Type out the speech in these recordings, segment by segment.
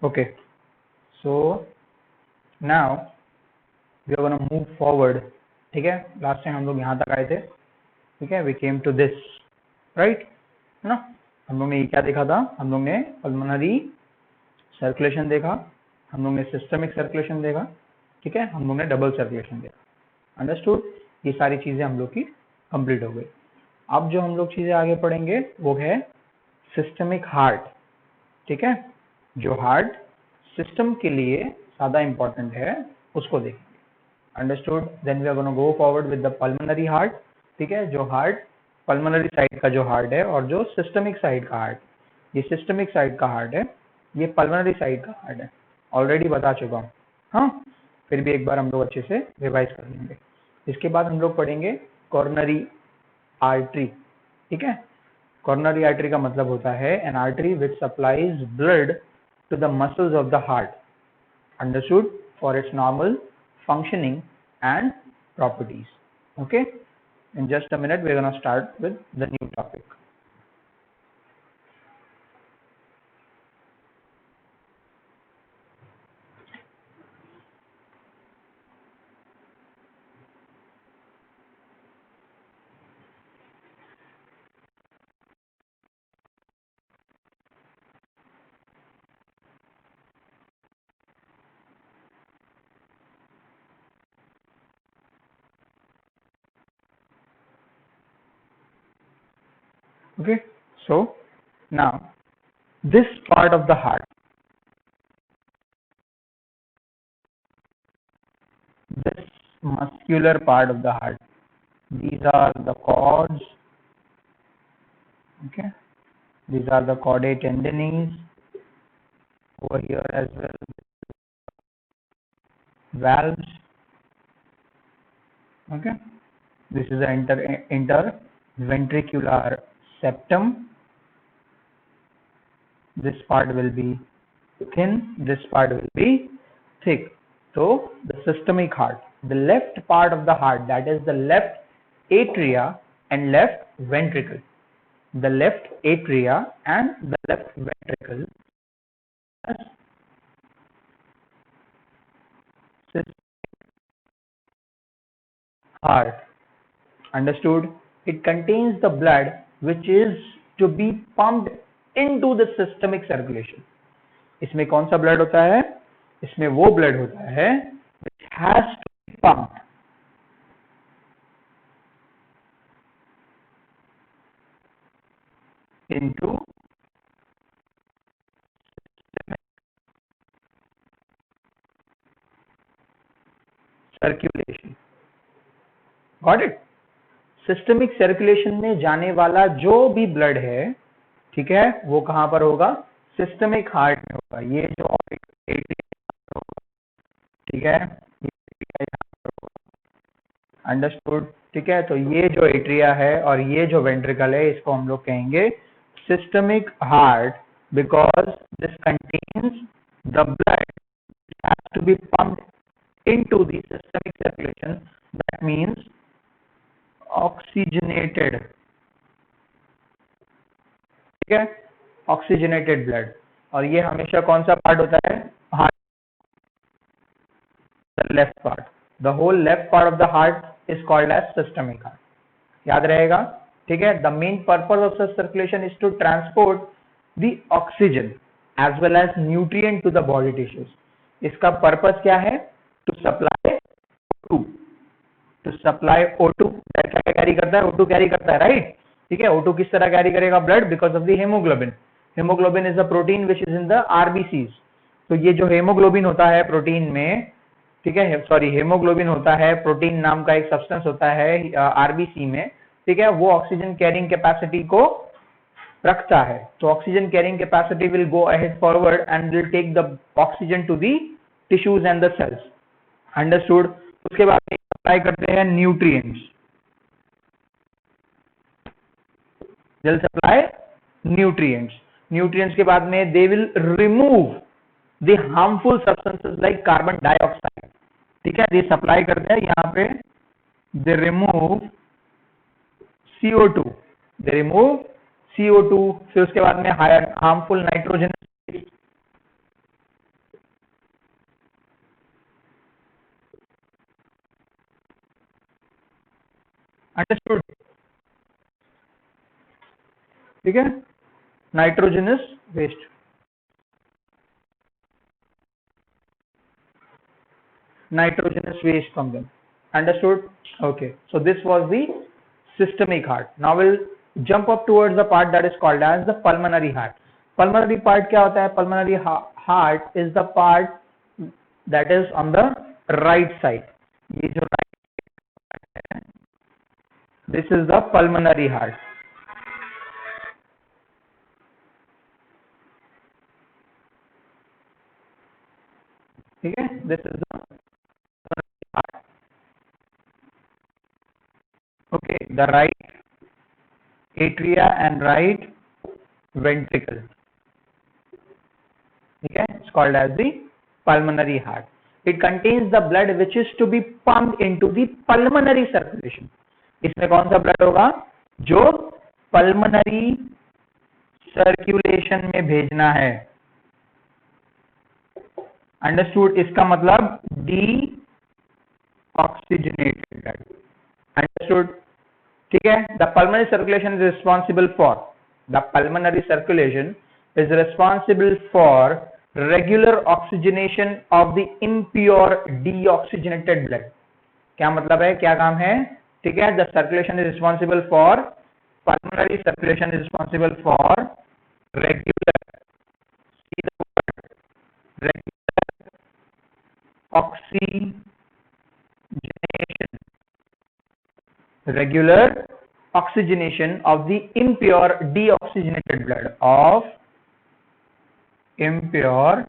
Okay, so now we are going to move forward. ठीक है, last time हम लोग यहाँ तक आए थे. ठीक है, we came to this, right? है ना. हम लोग ने ये क्या देखा था? हम लोग ने पल्मोनरी सर्कुलेशन देखा, हम लोग ने सिस्टमिक सर्कुलेशन देखा. ठीक है, हम लोग ने डबल सर्कुलेशन देखा. अंडरस्टूड? ये सारी चीजें हम लोग की कंप्लीट हो गई. अब जो हम लोग चीजें आगे पढ़ेंगे वो है सिस्टमिक हार्ट. ठीक है, जो हार्ट सिस्टम के लिए ज्यादा इंपॉर्टेंट है उसको देखेंगे. Understood? Then we are gonna go forward with the pulmonary heart. ठीक है, जो हार्ट पल्मोनरी साइड का जो हार्ट है और जो सिस्टमिक साइड का हार्ट, ये सिस्टमिक साइड का हार्ट है, ये पल्मोनरी साइड का हार्ट है. ऑलरेडी बता चुका हूँ. हाँ, फिर भी एक बार हम लोग अच्छे से रिवाइज कर लेंगे. इसके बाद हम लोग पढ़ेंगे कॉर्नरी आर्टरी. ठीक है, कॉर्नरी आर्टरी का मतलब होता है N artery which supplies blood to the muscles of the heart. Understood? For its normal functioning and properties. Okay, in just a minute we're going to start with the new topic. Okay, so now this part of the heart, this muscular part of the heart, these are the cords. Okay, these are the chordae tendineae. Over here as well, valves. Okay, this is the interventricular septum. This part will be thin, this part will be thick. So the systemic heart, the left part of the heart, that is the left atria and left ventricle. The left atria and the left ventricle heart. Understood? It contains the blood which is to be pumped into the systemic circulation. इसमें कौन सा blood होता है? इसमें वो blood होता है which has to be pumped into circulation. Got it? Systemic circulation में जाने वाला जो भी ब्लड है, ठीक है, वो कहां पर होगा? सिस्टमिक हार्ट में होगा. ये जो ठीक है, अंडरस्टूड? ठीक है, तो ये जो एट्रिया है और ये जो वेंट्रिकल है इसको हम लोग कहेंगे systemic heart, because this contains the blood has to be pumped into the systemic circulation. That means oxygenated. ठीक है, ऑक्सीजनेटेड ब्लड. और ये हमेशा कौन सा पार्ट होता है? Heart, the left part. The whole left part of the heart is called as systemic heart. याद रहेगा? ठीक है, the main purpose of such circulation is to transport the oxygen as well as nutrient to the body tissues. इसका purpose क्या है? To supply O2. To supply O2. क्या carry करता है? O2 कैरी करता है, राइट? ठीक है, O2 किस तरह कैरी करेगा blood? Because of the haemoglobin. Haemoglobin is a protein which is in the RBCs. तो ये जो हेमोग्लोबिन होता है प्रोटीन में, ठीक है, सॉरी, हेमोग्लोबिन होता है, प्रोटीन नाम का एक सब्सटेंस होता है आरबीसी में. ठीक है, वो ऑक्सीजन कैरिंग कैपेसिटी को रखता है. तो oxygen carrying capacity will go ahead forward and will take the oxygen to the tissues and the cells. Understood? उसके बाद सप्लाई करते हैं nutrients. Will supply nutrients. Nutrients के बाद में they will remove the harmful substances like carbon dioxide. ठीक है, ये सप्लाई करते हैं यहाँ पे. They remove CO2. They remove CO2. फिर उसके बाद में हार्मफुल नाइट्रोजन अंडरस्टूड? ठीक है, nitrogenous waste, nitrogenous waste from them. Understood? Okay, so this was the systemic heart. Now we'll jump up towards the part that is called as the pulmonary heart. Pulmonary part क्या होता है? Pulmonary heart is the part that is on the right side. ये जो right है, this is the pulmonary heart. ठीक है, this is the heart. Okay, the right atria and right ventricle. Okay, it's called as the pulmonary heart. It contains the blood which is to be pumped into the pulmonary circulation. इसमें कौन सा blood होगा? जो pulmonary circulation में भेजना है. Understood? इसका मतलब डी ऑक्सीजनेटेड ब्लड. अंडरस्टूड? ठीक है, the pulmonary circulation is responsible for regular oxygenation of the impure deoxygenated blood. क्या मतलब है, क्या काम है? ठीक है, the circulation is responsible for pulmonary circulation is responsible for regular, see the word, regular oxygenation, regular oxygenation of the impure deoxygenated blood, of impure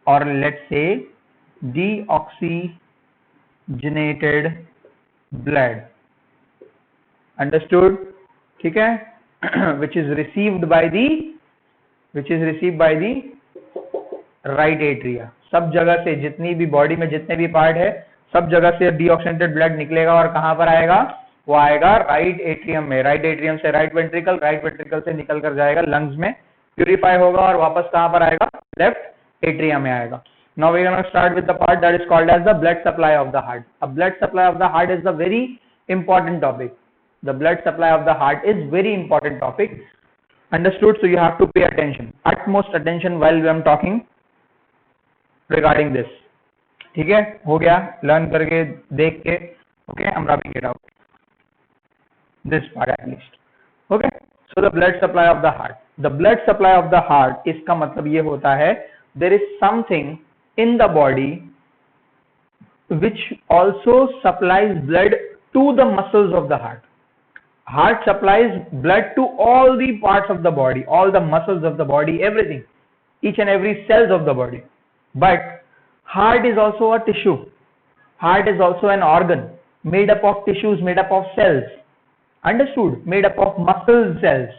or let's say deoxygenated blood. Understood? ठीक है, which is received by the right atria. सब जगह से, जितनी भी body में जितने भी पार्ट है, सब जगह से डीऑक्सीजनेटेड ब्लड निकलेगा और कहां पर आएगा? वो आएगा राइट एट्रियम में. राइट एट्रियम से राइट वेंट्रिकल, राइट वेंट्रिकल से निकल कर जाएगा लंग्स में, प्यूरिफाई होगा और वापस कहां पर आएगा? लेफ्ट एट्रियम में आएगा. Now we are going to start with the part that is called as the blood supply of the heart. A blood supply of the heart is a very important topic. The blood supply of the heart is very important topic. Understood? So you have to pay attention, utmost attention while we are talking regarding this. ठीक है, हो गया? Learn करके, देख के. Okay, I'm rubbing it out. This part at least. Okay. So the blood supply of the heart. The blood supply of the heart, इसका मतलब ये होता है, there is something in the body which also supplies blood to the muscles of the heart. Heart supplies blood to all the parts of the body, all the muscles of the body, everything, each and every cells of the body. But heart is also a tissue. Heart is also an organ made up of tissues, made up of cells. Understood? Made up of muscle cells.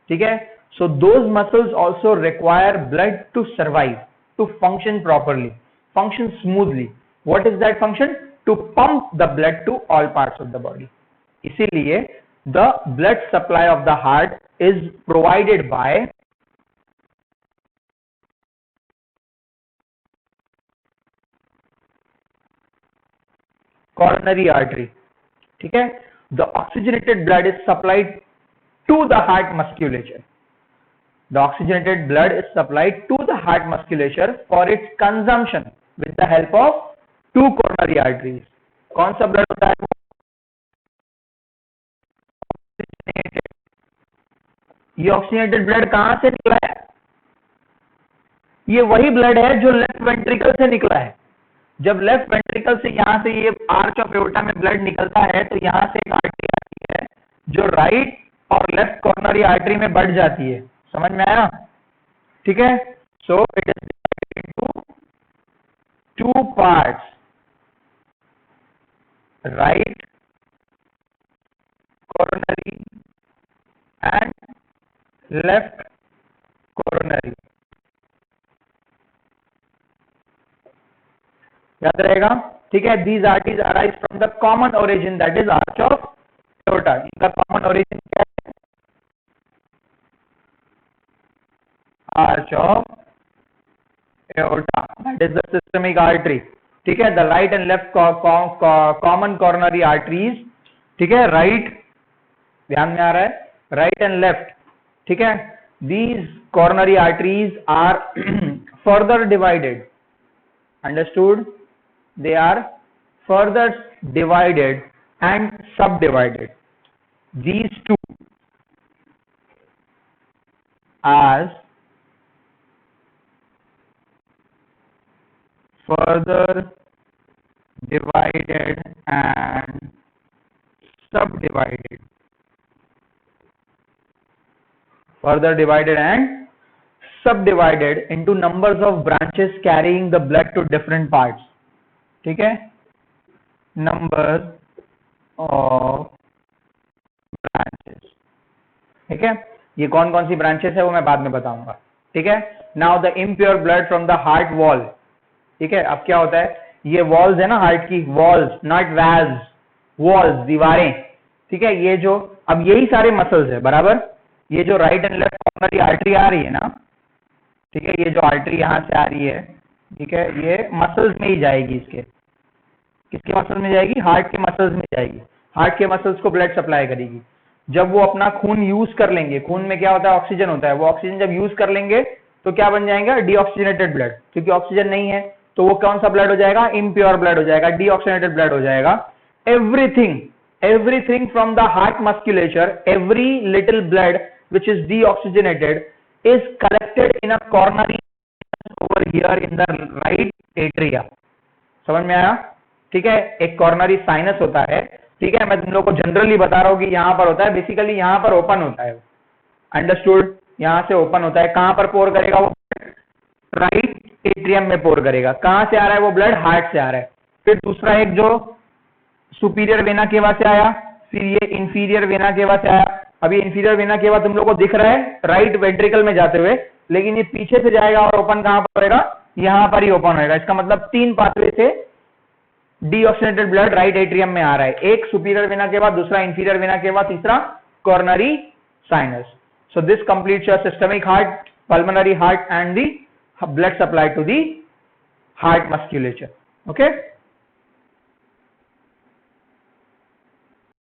ठीक है? So those muscles also require blood to survive, to function properly, function smoothly. What is that function? To pump the blood to all parts of the body. इसीलिए the blood supply of the heart is provided by coronary artery. ठीक है? The oxygenated blood is supplied to the heart musculature. The oxygenated blood is supplied to the heart musculature for its consumption with the help of two coronary arteries. कौन सा blood होता है? ये oxygenated blood कहां से निकला है? ये वही ब्लड है जो लेफ्ट वेंट्रिकल से निकला है. जब लेफ्ट वेंट्रिकल से यहां से ये आर्च ऑफ एओर्टा में ब्लड निकलता है, तो यहां से एक आर्टरी आती है जो राइट और लेफ्ट कोरोनरी आर्टरी में बढ़ जाती है. समझ में आया? ठीक है. So it is divided into two parts, right coronary and left coronary. याद रहेगा? ठीक है. These arteries arise from the common origin, that is arch of aorta. इनका कॉमन ओरिजिन क्या है? Arch of aorta, that is the systemic artery. ठीक है. The right and left common coronary arteries ठीक है, राइट, ध्यान में आ रहा है, राइट एंड लेफ्ट, ठीक है, these coronary arteries are further divided, understood, they are further divided and subdivided, these two as further divided and subdivided, further divided and subdivided into numbers of branches carrying the blood to different parts, ठीक है, number of branches, ठीक है, ये कौन कौन सी branches है वो मैं बाद में बताऊंगा, ठीक है। Now the impure blood from the heart wall, ठीक है, अब क्या होता है, ये वॉल्स है ना हार्ट की, वॉल्स नॉट वैल्व्स, वॉल्स दीवारें, ठीक है, ये जो अब यही सारे मसल्स है बराबर, ये जो right and left coronary artery आ रही है ना, ठीक है, ये जो आर्टरी यहां से आ रही है, ठीक है, ये मसल्स में ही जाएगी, इसके किसके मसल्स में जाएगी, हार्ट के मसल्स में जाएगी, हार्ट के मसल्स को ब्लड सप्लाई करेगी। जब वो अपना खून यूज कर लेंगे, खून में क्या होता है, ऑक्सीजन होता है, वो ऑक्सीजन जब यूज कर लेंगे तो क्या बन जाएगा, डीऑक्सीजनेटेड ब्लड, क्योंकि ऑक्सीजन नहीं है तो वो कौन सा ब्लड हो जाएगा, इम्प्योर ब्लड हो जाएगा, डीऑक्सीजनेटेड ब्लड हो जाएगा। Everything from the heart musculature, every little blood which is deoxygenated is collected in a coronary over here in the right atria, समझ में आया, ठीक है, एक कॉर्नरी साइनस होता है, ठीक है, मैं तुम लोग को जनरली बता रहा हूं कि यहां पर होता है, बेसिकली यहां पर ओपन होता है, अंडरस्टूड, यहां से ओपन होता है, कहां पर पोर करेगा वो, राइट एट्रियम में पोर करेगा, कहां से आ रहा है वो ब्लड, हार्ट से आ रहा है। फिर दूसरा एक जो सुपीरियर वेना केवा से आया, फिर ये इंफीरियर वेना केवा से आया, अभी इंफीरियर वेना केवा तुम लोग को दिख रहा है राइट वेंट्रिकल में जाते हुए, लेकिन ये पीछे से जाएगा और ओपन कहां पर होगा, यहां पर ही ओपन होगा। इसका मतलब 3 पाथवे से डीऑक्सीजनेटेड ब्लड राइट एट्रियम में आ रहा है, एक सुपीरियर वेना केवा, दूसरा इंफीरियर वेना केवा, तीसरा coronary sinus. So this completes your systemic heart, pulmonary heart and the blood supply to the heart musculature, okay।